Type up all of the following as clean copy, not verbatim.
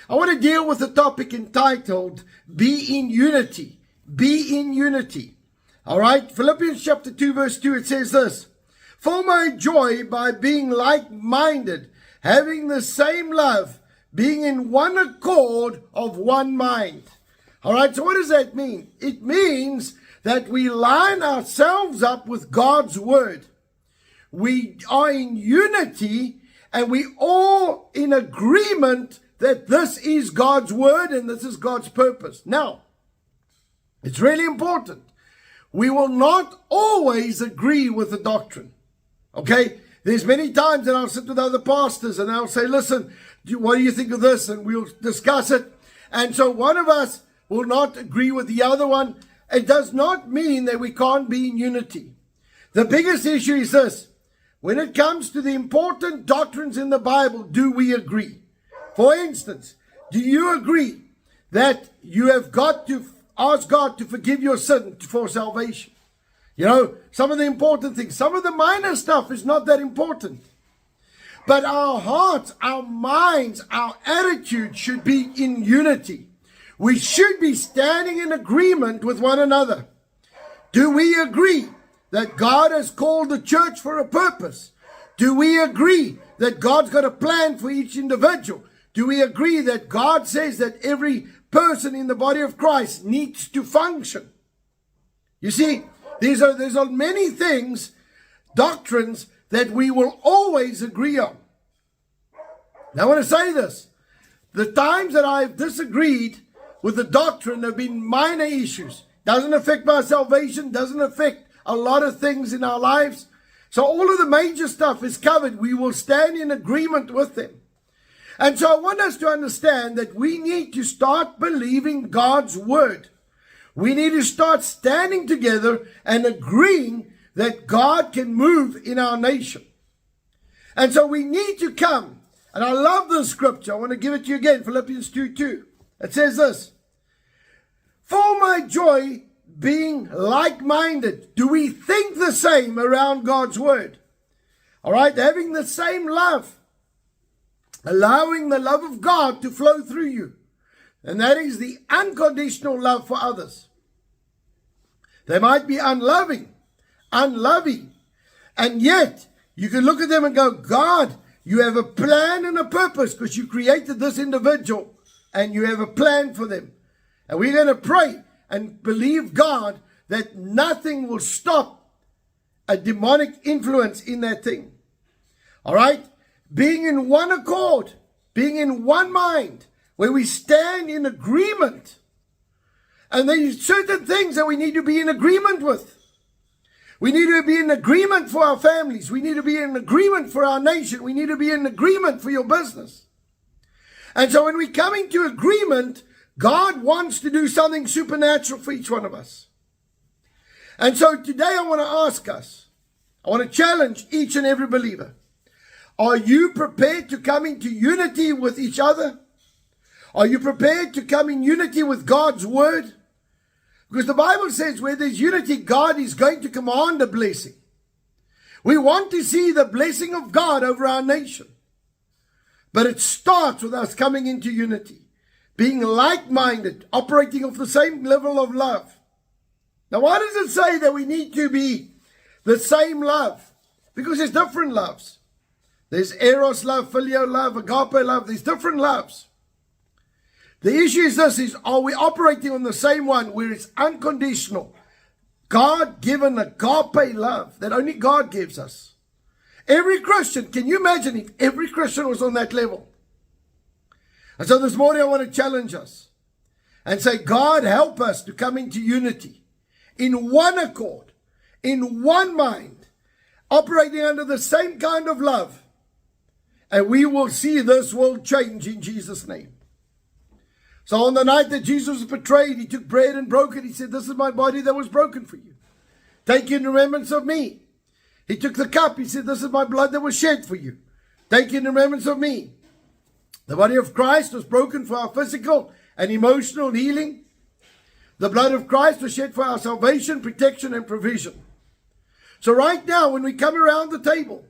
I want to deal with a topic entitled, Be in Unity. Be in unity. All right. Philippians chapter 2 verse 2, it says this. For my joy by being like-minded, having the same love, being in one accord of one mind. All right. So what does that mean? It means that we line ourselves up with God's word. We are in unity and we all in agreement that this is God's word and this is God's purpose. Now, it's really important. We will not always agree with the doctrine. Okay? There's many times that I'll sit with other pastors and I'll say, listen, what do you think of this? And we'll discuss it. And so one of us will not agree with the other one. It does not mean that we can't be in unity. The biggest issue is this. When it comes to the important doctrines in the Bible, do we agree? For instance, do you agree that you have got to ask God to forgive your sin for salvation? You know, some of the important things, some of the minor stuff is not that important. But our hearts, our minds, our attitude should be in unity. We should be standing in agreement with one another. Do we agree that God has called the church for a purpose? Do we agree that God's got a plan for each individual? Do we agree that God says that every person in the body of Christ needs to function? You see, there's are many things, doctrines, that we will always agree on. Now I want to say this. The times that I've disagreed with the doctrine have been minor issues. Doesn't affect my salvation, doesn't affect a lot of things in our lives. So all of the major stuff is covered. We will stand in agreement with them. And so I want us to understand that we need to start believing God's word. We need to start standing together and agreeing that God can move in our nation. And so we need to come. And I love this scripture. I want to give it to you again. Philippians 2:2. It says this. For my joy being like-minded. Do we think the same around God's word? All right. Having the same love. Allowing the love of God to flow through you. And that is the unconditional love for others. They might be unloving, unloving. And yet, you can look at them and go, God, you have a plan and a purpose because you created this individual and you have a plan for them. And we're going to pray and believe God that nothing will stop a demonic influence in that thing. All right? Being in one accord, being in one mind, where we stand in agreement. And there's certain things that we need to be in agreement with. We need to be in agreement for our families. We need to be in agreement for our nation. We need to be in agreement for your business. And so when we come into agreement, God wants to do something supernatural for each one of us. And so today I want to ask us, I want to challenge each and every believer. Are you prepared to come into unity with each other? Are you prepared to come in unity with God's word? Because the Bible says where there's unity, God is going to command a blessing. We want to see the blessing of God over our nation. But it starts with us coming into unity. Being like-minded, operating off the same level of love. Now why does it say that we need to be the same love? Because there's different loves. There's eros love, filial love, agape love. There's different loves. The issue is this, are we operating on the same one where it's unconditional, God-given agape love that only God gives us? Every Christian, can you imagine if every Christian was on that level? And so this morning I want to challenge us and say, God, help us to come into unity, in one accord, in one mind, operating under the same kind of love. And we will see this world change in Jesus' name. So on the night that Jesus was betrayed, he took bread and broke it. He said, this is my body that was broken for you. Take in remembrance of me. He took the cup. He said, this is my blood that was shed for you. Take in remembrance of me. The body of Christ was broken for our physical and emotional healing. The blood of Christ was shed for our salvation, protection, and provision. So right now, when we come around the table,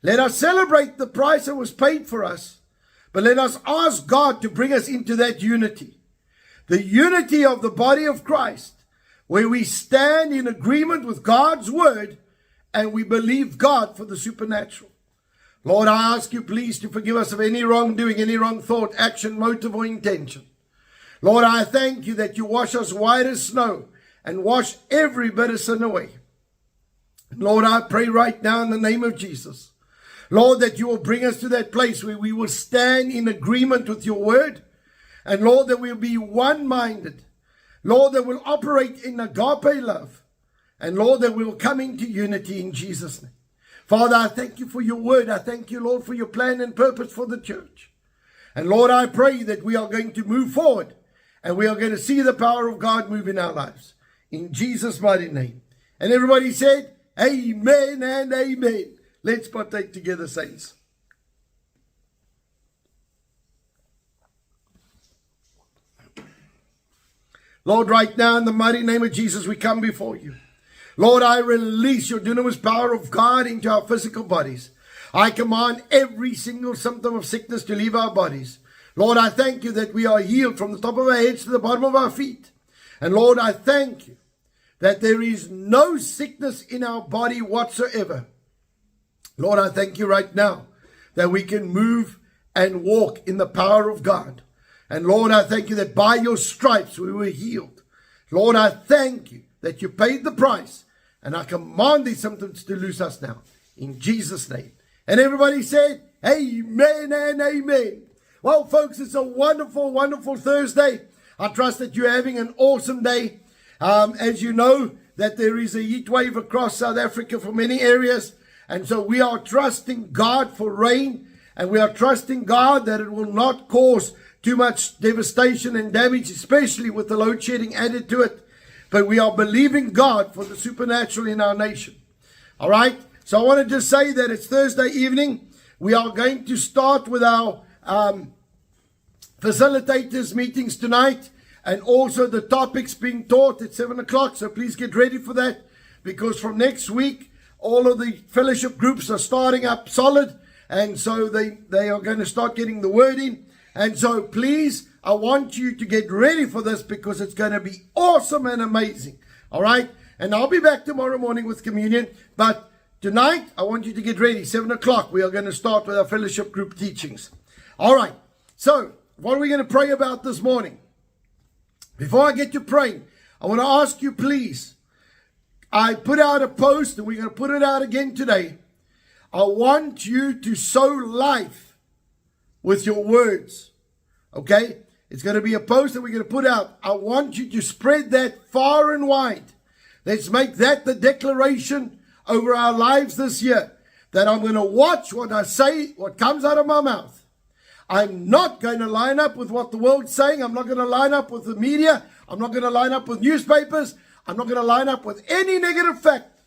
let us celebrate the price that was paid for us But let us ask God to bring us into that unity. The unity of the body of Christ, where we stand in agreement with God's word and we believe God for the supernatural. Lord, I ask you please to forgive us of any wrongdoing, any wrong thought, action, motive, or intention. Lord, I thank you that you wash us white as snow and wash every bit of sin away. Lord, I pray right now in the name of Jesus, Lord, that you will bring us to that place where we will stand in agreement with your word. And Lord, that we'll be one-minded. Lord, that we'll operate in agape love. And Lord, that we will come into unity in Jesus' name. Father, I thank you for your word. I thank you, Lord, for your plan and purpose for the church. And Lord, I pray that we are going to move forward and we are going to see the power of God move in our lives. In Jesus' mighty name. And everybody said, amen and amen. Let's partake together, saints. Lord, right now in the mighty name of Jesus, we come before you. Lord, I release your dunamis power of God into our physical bodies. I command every single symptom of sickness to leave our bodies. Lord, I thank you that we are healed from the top of our heads to the bottom of our feet. And Lord, I thank you that there is no sickness in our body whatsoever. Lord, I thank you right now that we can move and walk in the power of God. And Lord, I thank you that by your stripes we were healed. Lord, I thank you that you paid the price. And I command these symptoms to loose us now. In Jesus' name. And everybody said, amen and amen. Well, folks, it's a wonderful, wonderful Thursday. I trust that you're having an awesome day. As you know, that there is a heat wave across South Africa for many areas. And so we are trusting God for rain. And we are trusting God that it will not cause too much devastation and damage, especially with the load shedding added to it. But we are believing God for the supernatural in our nation. All right. So I want to just say that it's Thursday evening. We are going to start with our facilitators meetings tonight. And also the topics being taught at 7 o'clock. So please get ready for that. Because from next week, all of the fellowship groups are starting up solid. And so they are going to start getting the word in. And so please, I want you to get ready for this because it's going to be awesome and amazing. All right. And I'll be back tomorrow morning with communion. But tonight, I want you to get ready. 7 o'clock, we are going to start with our fellowship group teachings. All right. So what are we going to pray about this morning? Before I get to praying, I want to ask you, please. I put out a post and we're going to put it out again today. I want you to sow life with your words. Okay? It's going to be a post that we're going to put out. I want you to spread that far and wide. Let's make that the declaration over our lives this year. That I'm going to watch what I say, what comes out of my mouth. I'm not going to line up with what the world's saying. I'm not going to line up with the media. I'm not going to line up with newspapers. I'm not going to line up with any negative fact.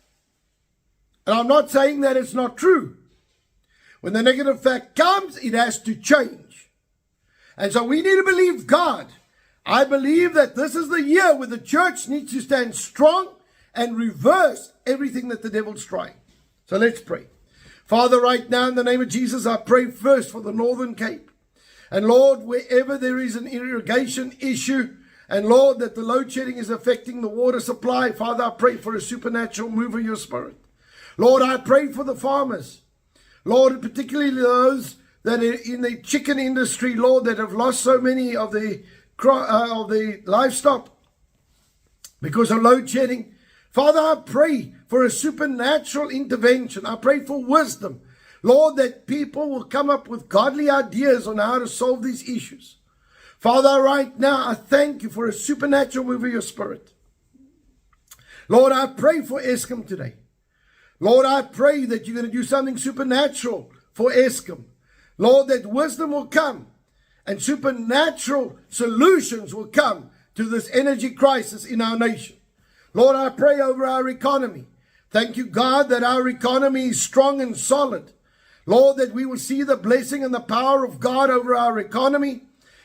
And I'm not saying that it's not true. When the negative fact comes, it has to change. And so we need to believe God. I believe that this is the year where the church needs to stand strong and reverse everything that the devil's trying. So let's pray. Father, right now in the name of Jesus, I pray first for the Northern Cape. And Lord, wherever there is an irrigation issue, and Lord, that the load shedding is affecting the water supply, Father, I pray for a supernatural move of your spirit. Lord, I pray for the farmers. Lord, particularly those that are in the chicken industry, Lord, that have lost so many of the livestock because of load shedding. Father, I pray for a supernatural intervention. I pray for wisdom. Lord, that people will come up with godly ideas on how to solve these issues. Father, right now, I thank you for a supernatural move of your spirit. Lord, I pray for Eskom today. Lord, I pray that you're going to do something supernatural for Eskom. Lord, that wisdom will come and supernatural solutions will come to this energy crisis in our nation. Lord, I pray over our economy. Thank you, God, that our economy is strong and solid. Lord, that we will see the blessing and the power of God over our economy.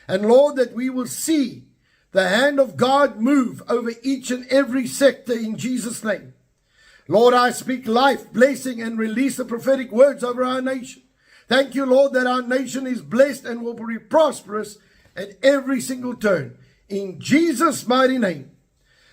And Lord, that we will see the hand of God move over each and every sector in Jesus' name. Lord, I speak life, blessing, and release the prophetic words over our nation. Thank you, Lord, that our nation is blessed and will be prosperous at every single turn. In Jesus' mighty name.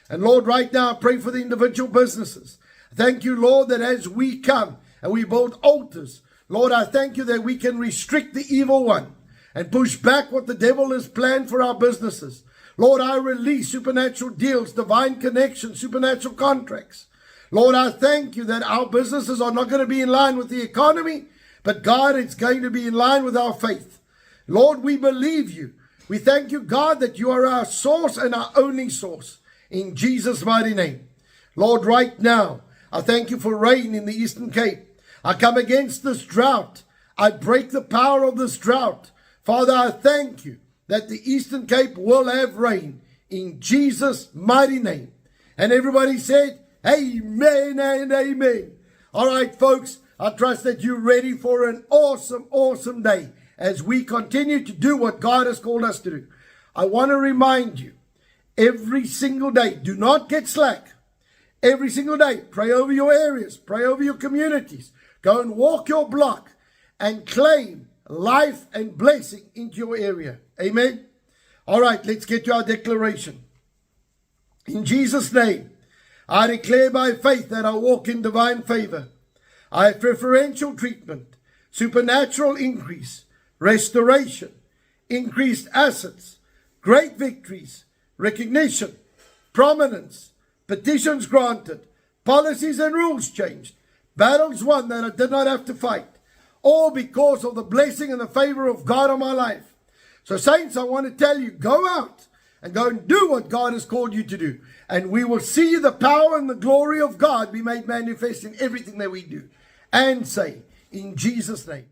And Lord, right now, I pray for the individual businesses. Thank you, Lord, that as we come and we build altars, Lord, I thank you that we can restrict the evil one and push back what the devil has planned for our businesses. Lord, I release supernatural deals, divine connections, supernatural contracts. Lord, I thank you that our businesses are not going to be in line with the economy, but God, it's going to be in line with our faith. Lord, we believe you. We thank you, God, that you are our source and our only source. In Jesus' mighty name. Lord, right now, I thank you for rain in the Eastern Cape. I come against this drought. I break the power of this drought. Father, I thank you that the Eastern Cape will have rain in Jesus' mighty name. And everybody said, amen and amen. All right, folks, I trust that you're ready for an awesome, awesome day as we continue to do what God has called us to do. I want to remind you, every single day, do not get slack. Every single day, pray over your areas, pray over your communities. Go and walk your block and claim life and blessing into your area. Amen. All right, let's get to our declaration. In Jesus' name, I declare by faith that I walk in divine favor. I have preferential treatment, supernatural increase, restoration, increased assets, great victories, recognition, prominence, petitions granted, policies and rules changed, battles won that I did not have to fight, all because of the blessing and the favor of God on my life. So saints, I want to tell you, go out and go and do what God has called you to do. And we will see the power and the glory of God be made manifest in everything that we do. And say, in Jesus' name.